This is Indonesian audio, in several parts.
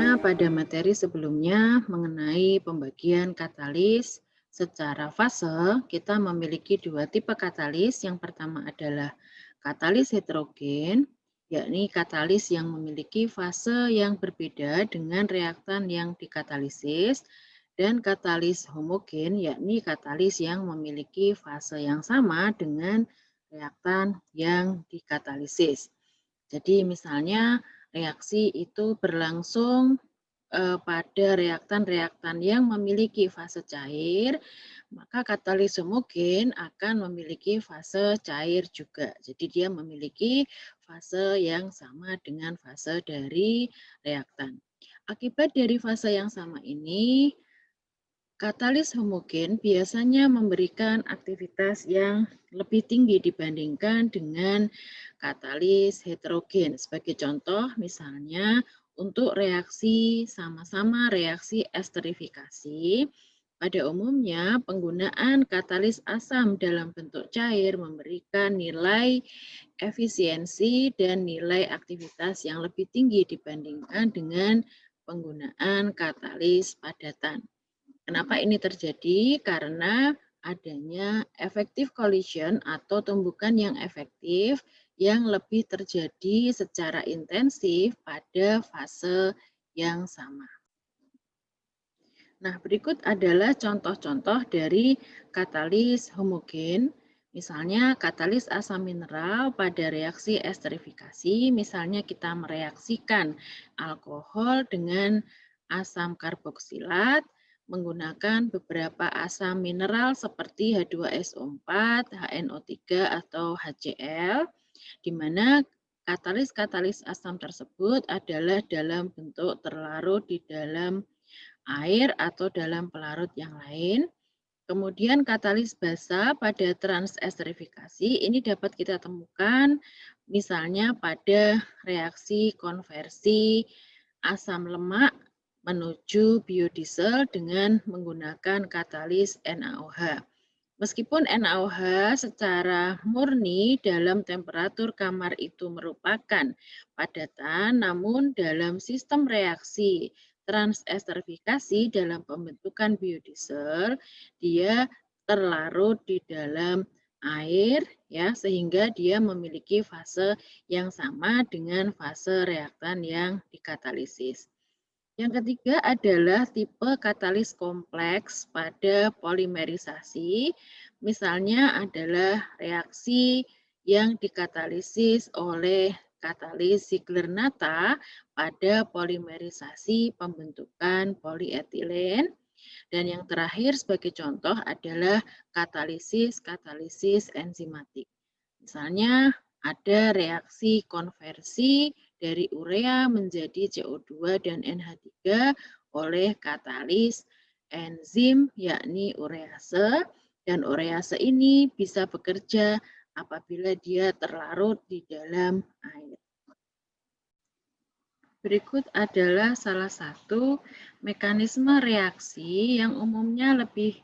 mana pada materi sebelumnya mengenai pembagian katalis secara fase, kita memiliki dua tipe katalis. Yang pertama adalah katalis heterogen, yakni katalis yang memiliki fase yang berbeda dengan reaktan yang dikatalisis, dan katalis homogen, yakni katalis yang memiliki fase yang sama dengan reaktan yang dikatalisis. Jadi misalnya reaksi itu berlangsung pada reaktan-reaktan yang memiliki fase cair, maka katalis homogen akan memiliki fase cair juga. Jadi dia memiliki fase yang sama dengan fase dari reaktan. Akibat dari fase yang sama ini, katalis homogen biasanya memberikan aktivitas yang lebih tinggi dibandingkan dengan katalis heterogen. Sebagai contoh, misalnya untuk reaksi sama-sama reaksi esterifikasi, pada umumnya penggunaan katalis asam dalam bentuk cair memberikan nilai efisiensi dan nilai aktivitas yang lebih tinggi dibandingkan dengan penggunaan katalis padatan. Kenapa ini terjadi? Karena adanya effective collision atau tumbukan yang efektif yang lebih terjadi secara intensif pada fase yang sama. Nah, berikut adalah contoh-contoh dari katalis homogen. Misalnya katalis asam mineral pada reaksi esterifikasi, misalnya kita mereaksikan alkohol dengan asam karboksilat menggunakan beberapa asam mineral seperti H2SO4, HNO3, atau HCl, di mana katalis-katalis asam tersebut adalah dalam bentuk terlarut di dalam air atau dalam pelarut yang lain. Kemudian katalis basa pada transesterifikasi ini dapat kita temukan misalnya pada reaksi konversi asam lemak menuju biodiesel dengan menggunakan katalis NaOH. Meskipun NaOH secara murni dalam temperatur kamar itu merupakan padatan, namun dalam sistem reaksi transesterifikasi dalam pembentukan biodiesel, dia terlarut di dalam air ya, sehingga dia memiliki fase yang sama dengan fase reaktan yang dikatalisis. Yang ketiga adalah tipe katalis kompleks pada polimerisasi. Misalnya adalah reaksi yang dikatalisis oleh katalis Ziegler-Natta pada polimerisasi pembentukan polietilen. Dan yang terakhir sebagai contoh adalah katalisis enzimatik. Misalnya ada reaksi konversi dari urea menjadi CO2 dan NH3 oleh katalis enzim yakni urease, dan urease ini bisa bekerja apabila dia terlarut di dalam air. Berikut adalah salah satu mekanisme reaksi yang umumnya lebih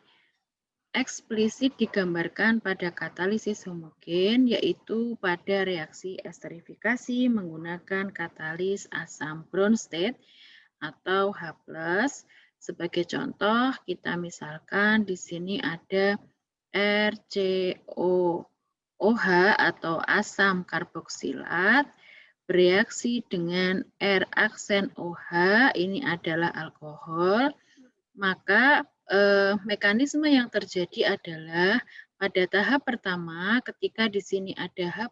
eksplisit digambarkan pada katalisis homogen, yaitu pada reaksi esterifikasi menggunakan katalis asam Bronsted atau H+. Sebagai contoh, kita misalkan di sini ada RCOOH atau asam karboksilat bereaksi dengan R aksen OH, ini adalah alkohol, maka mekanisme yang terjadi adalah pada tahap pertama ketika di sini ada H+,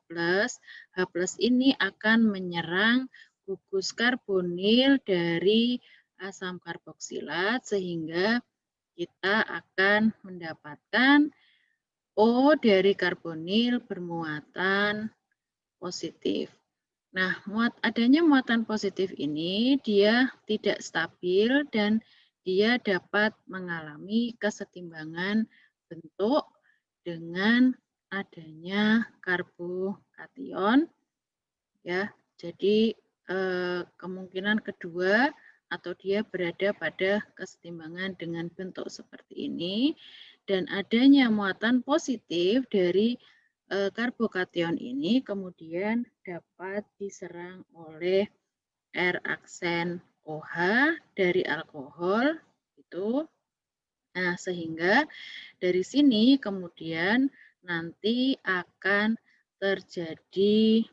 H+ ini akan menyerang gugus karbonil dari asam karboksilat sehingga kita akan mendapatkan O dari karbonil bermuatan positif. Nah, adanya muatan positif ini dia tidak stabil dan dia dapat mengalami kesetimbangan bentuk dengan adanya karbokation ya. Jadi kemungkinan kedua atau dia berada pada kesetimbangan dengan bentuk seperti ini, dan adanya muatan positif dari karbokation ini kemudian dapat diserang oleh R aksen OH dari alkohol itu. Nah, sehingga dari sini kemudian nanti akan terjadi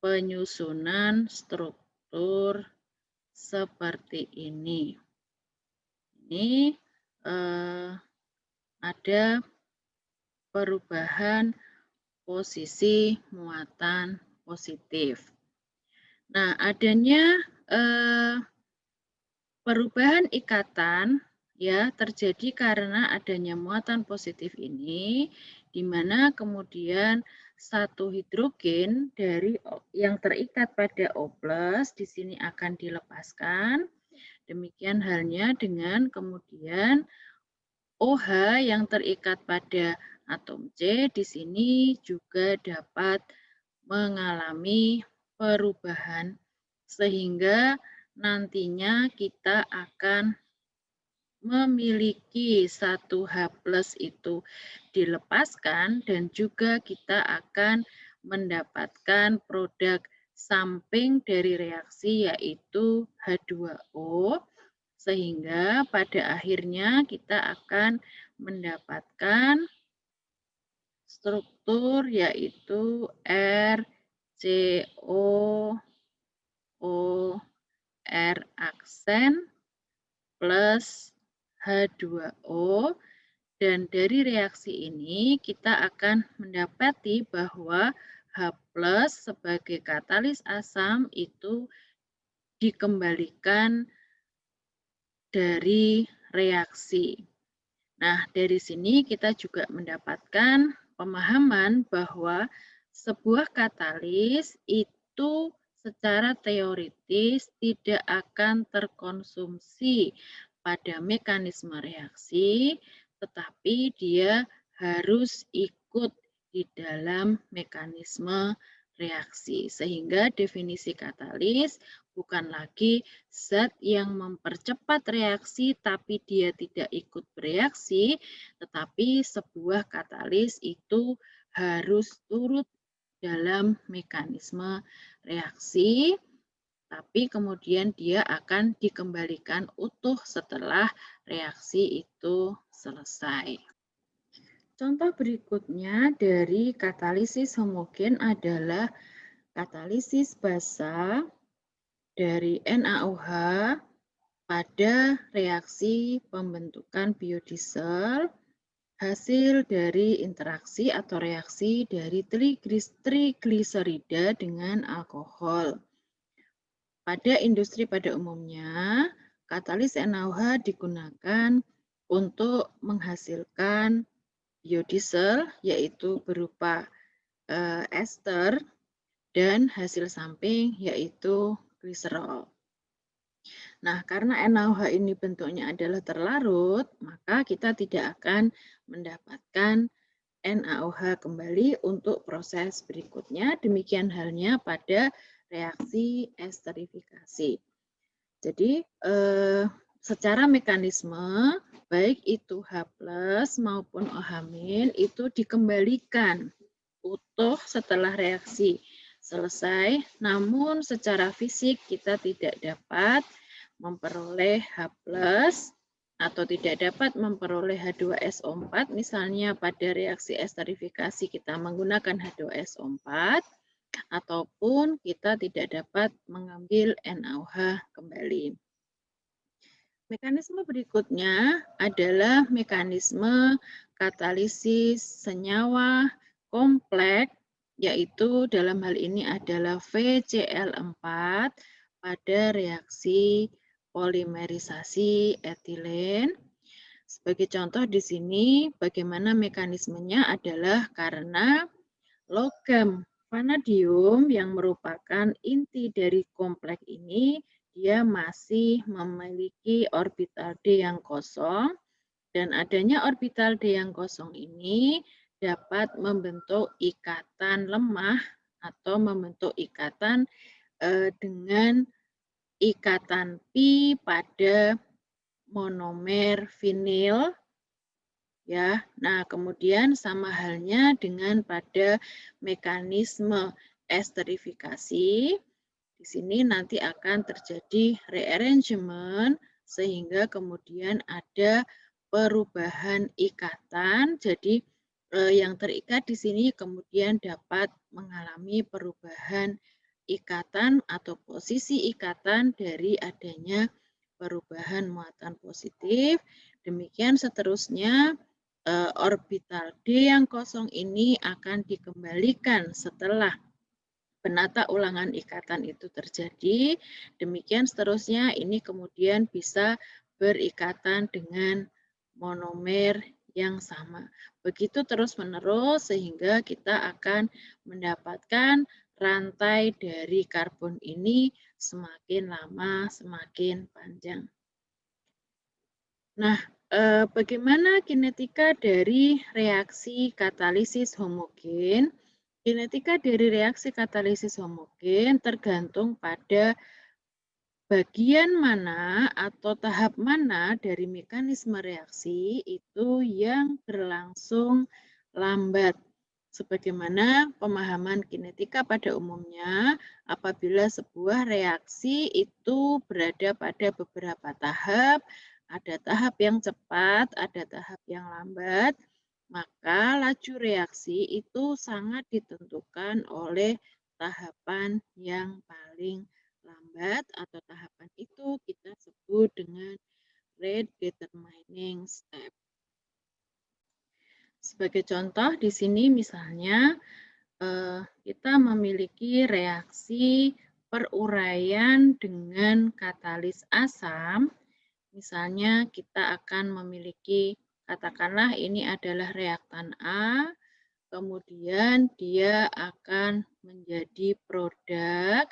penyusunan struktur seperti ini. Ini ada perubahan posisi muatan positif. Nah, adanya perubahan ikatan ya terjadi karena adanya muatan positif ini, di mana kemudian satu hidrogen dari yang terikat pada O+ di sini akan dilepaskan. Demikian halnya dengan kemudian OH yang terikat pada atom C di sini juga dapat mengalami perubahan sehingga nantinya kita akan memiliki satu H+ itu dilepaskan dan juga kita akan mendapatkan produk samping dari reaksi yaitu H2O sehingga pada akhirnya kita akan mendapatkan struktur yaitu RCOO R aksen plus H2O dan dari reaksi ini kita akan mendapati bahwa H+ sebagai katalis asam itu dikembalikan dari reaksi. Nah, dari sini kita juga mendapatkan pemahaman bahwa sebuah katalis itu secara teoritis tidak akan terkonsumsi pada mekanisme reaksi, tetapi dia harus ikut di dalam mekanisme reaksi. Sehingga definisi katalis bukan lagi zat yang mempercepat reaksi tapi dia tidak ikut bereaksi, tetapi sebuah katalis itu harus turut dalam mekanisme reaksi, tapi kemudian dia akan dikembalikan utuh setelah reaksi itu selesai. Contoh berikutnya dari katalisis homogen adalah katalisis basa dari NaOH pada reaksi pembentukan biodiesel hasil dari interaksi atau reaksi dari trigliserida dengan alkohol. Pada industri pada umumnya, katalis NaOH digunakan untuk menghasilkan biodiesel yaitu berupa ester dan hasil samping yaitu gliserol. Nah, karena NaOH ini bentuknya adalah terlarut, maka kita tidak akan mendapatkan NaOH kembali untuk proses berikutnya. Demikian halnya pada reaksi esterifikasi. Jadi, secara mekanisme, baik itu H+ maupun OH- itu dikembalikan utuh setelah reaksi selesai, namun secara fisik kita tidak dapat memperoleh H+ atau tidak dapat memperoleh H2SO4, misalnya pada reaksi esterifikasi kita menggunakan H2SO4, ataupun kita tidak dapat mengambil NaOH kembali. Mekanisme berikutnya adalah mekanisme katalisis senyawa kompleks, yaitu dalam hal ini adalah VCl4 pada reaksi polimerisasi etilen. Sebagai contoh di sini bagaimana mekanismenya adalah karena logam vanadium yang merupakan inti dari kompleks ini dia masih memiliki orbital D yang kosong dan adanya orbital D yang kosong ini dapat membentuk ikatan lemah atau membentuk ikatan dengan ikatan pi pada monomer vinil ya. Nah, kemudian sama halnya dengan pada mekanisme esterifikasi Di sini nanti akan terjadi rearrangement sehingga kemudian ada perubahan ikatan. Jadi yang terikat di sini kemudian dapat mengalami perubahan ikatan atau posisi ikatan dari adanya perubahan muatan positif. Demikian seterusnya orbital D yang kosong ini akan dikembalikan setelah penata ulangan ikatan itu terjadi. Demikian seterusnya ini kemudian bisa berikatan dengan monomer yang sama. Begitu terus-menerus sehingga kita akan mendapatkan rantai dari karbon ini semakin lama semakin panjang. Nah, bagaimana kinetika dari reaksi katalisis homogen? Kinetika dari reaksi katalisis homogen tergantung pada bagian mana atau tahap mana dari mekanisme reaksi itu yang berlangsung lambat. Sebagaimana pemahaman kinetika pada umumnya, apabila sebuah reaksi itu berada pada beberapa tahap, ada tahap yang cepat, ada tahap yang lambat, maka laju reaksi itu sangat ditentukan oleh tahapan yang paling lambat atau tahapan itu kita sebut dengan rate determining step. Sebagai contoh di sini misalnya kita memiliki reaksi peruraian dengan katalis asam. Misalnya kita akan memiliki, katakanlah ini adalah reaktan A, kemudian dia akan menjadi produk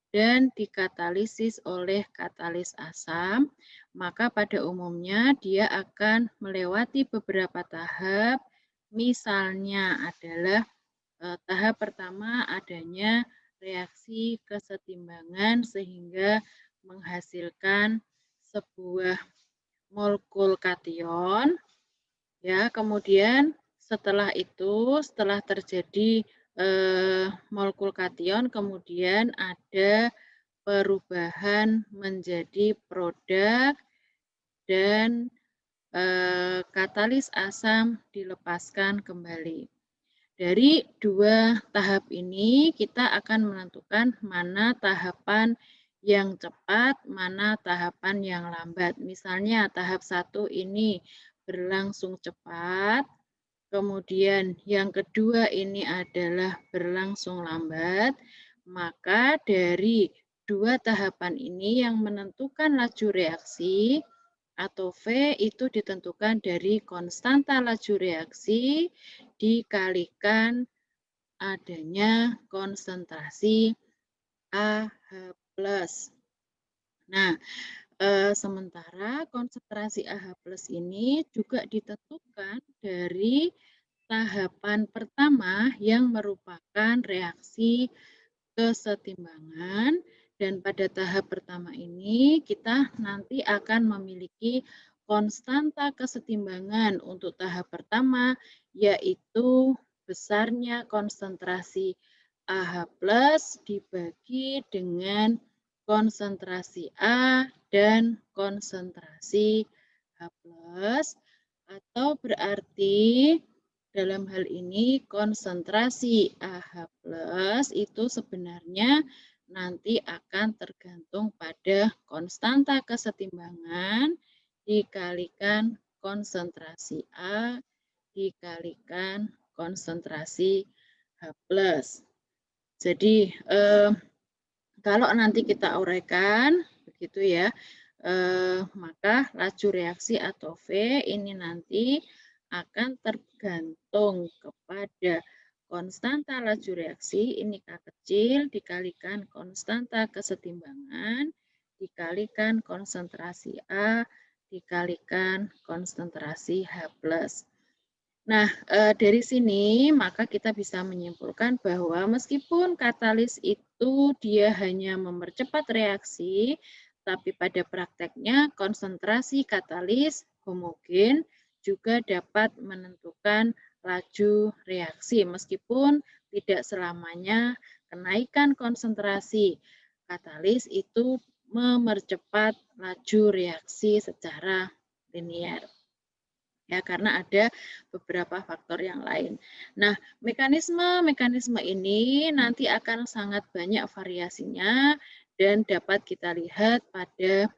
dan dikatalisis oleh katalis asam, maka pada umumnya dia akan melewati beberapa tahap. Misalnya adalah tahap pertama adanya reaksi kesetimbangan sehingga menghasilkan sebuah molekul kation. Ya, kemudian setelah itu, setelah terjadi molekul kation, kemudian ada perubahan menjadi produk dan katalis asam dilepaskan kembali. Dari dua tahap ini kita akan menentukan mana tahapan yang cepat, mana tahapan yang lambat. Misalnya tahap 1 ini berlangsung cepat, kemudian yang kedua ini adalah berlangsung lambat, maka dari dua tahapan ini yang menentukan laju reaksi atau V itu ditentukan dari konstanta laju reaksi dikalikan adanya konsentrasi AH+. Nah, sementara konsentrasi AH+ ini juga ditentukan dari tahapan pertama yang merupakan reaksi kesetimbangan, dan pada tahap pertama ini kita nanti akan memiliki konstanta kesetimbangan untuk tahap pertama, yaitu besarnya konsentrasi AH+ dibagi dengan konsentrasi A dan konsentrasi H+, atau berarti dalam hal ini konsentrasi AH+ itu sebenarnya nanti akan tergantung pada konstanta kesetimbangan dikalikan konsentrasi A dikalikan konsentrasi H+. Jadi kalau nanti kita uraikan begitu ya, maka laju reaksi atau V ini nanti akan tergantung kepada konstanta laju reaksi, ini K kecil, dikalikan konstanta kesetimbangan, dikalikan konsentrasi A, dikalikan konsentrasi H+. Nah, dari sini maka kita bisa menyimpulkan bahwa meskipun katalis itu dia hanya mempercepat reaksi, tapi pada prakteknya konsentrasi katalis homogen juga dapat menentukan laju reaksi meskipun tidak selamanya kenaikan konsentrasi Katalis itu mempercepat laju reaksi secara linier. Ya, karena ada beberapa faktor yang lain. Nah, mekanisme-mekanisme ini nanti akan sangat banyak variasinya dan dapat kita lihat pada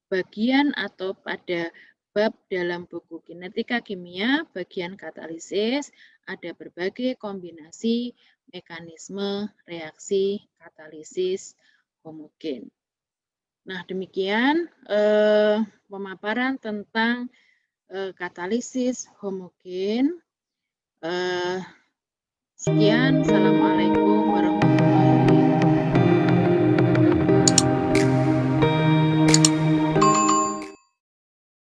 bagian atau pada bab dalam buku Kinetika Kimia, bagian katalisis, ada berbagai kombinasi mekanisme reaksi katalisis homogen. Nah, demikian pemaparan tentang katalisis homogen. Sekian, Assalamualaikum warahmatullahi